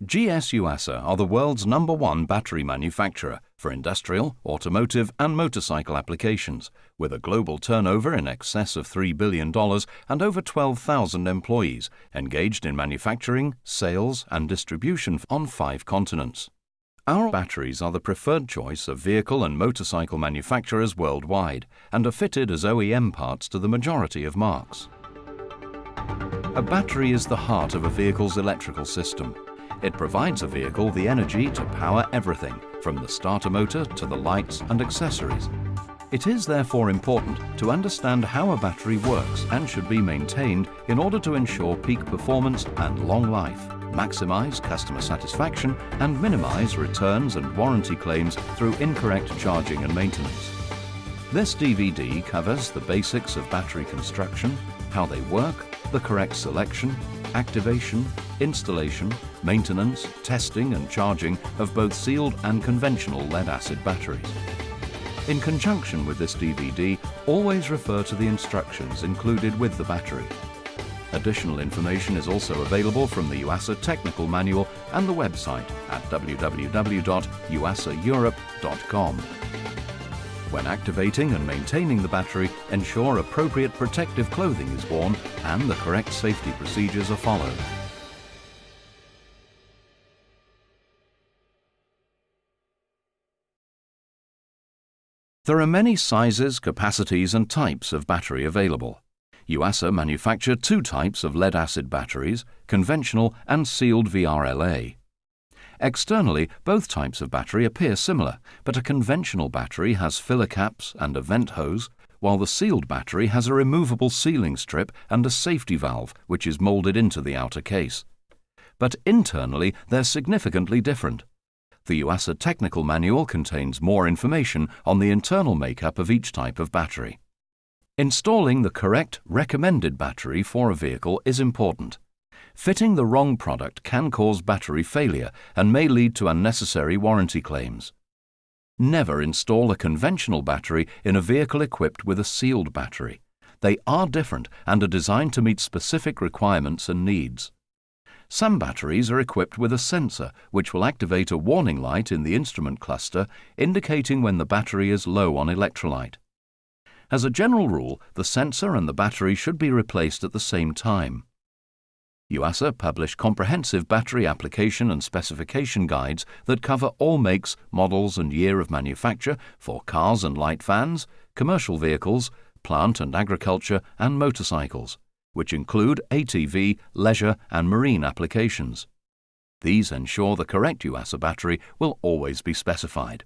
GS Yuasa are the world's #1 battery manufacturer for industrial, automotive and motorcycle applications, with a global turnover in excess of $3 billion and over 12,000 employees engaged in manufacturing, sales and distribution on 5 continents. Our batteries are the preferred choice of vehicle and motorcycle manufacturers worldwide and are fitted as OEM parts to the majority of marques. A battery is the heart of a vehicle's electrical system. It provides a vehicle the energy to power everything, from the starter motor to the lights and accessories. It is therefore important to understand how a battery works and should be maintained in order to ensure peak performance and long life, maximize customer satisfaction and minimize returns and warranty claims through incorrect charging and maintenance. This DVD covers the basics of battery construction, how they work, the correct selection, activation, installation, maintenance, testing and charging of both sealed and conventional lead-acid batteries. In conjunction with this DVD, always refer to the instructions included with the battery. Additional information is also available from the Yuasa Technical Manual and the website at www.yuasaeurope.com. When activating and maintaining the battery, ensure appropriate protective clothing is worn and the correct safety procedures are followed. There are many sizes, capacities and types of battery available. Yuasa manufacture 2 types of lead-acid batteries, conventional and sealed VRLA. Externally, both types of battery appear similar, but a conventional battery has filler caps and a vent hose, while the sealed battery has a removable sealing strip and a safety valve which is molded into the outer case. But internally, they're significantly different. The Yuasa Technical Manual contains more information on the internal makeup of each type of battery. Installing the correct recommended battery for a vehicle is important. Fitting the wrong product can cause battery failure and may lead to unnecessary warranty claims. Never install a conventional battery in a vehicle equipped with a sealed battery. They are different and are designed to meet specific requirements and needs. Some batteries are equipped with a sensor which will activate a warning light in the instrument cluster indicating when the battery is low on electrolyte. As a general rule, the sensor and the battery should be replaced at the same time. Yuasa publish comprehensive battery application and specification guides that cover all makes, models and year of manufacture for cars and light vans, commercial vehicles, plant and agriculture and motorcycles, which include ATV, leisure and marine applications. These ensure the correct Yuasa battery will always be specified.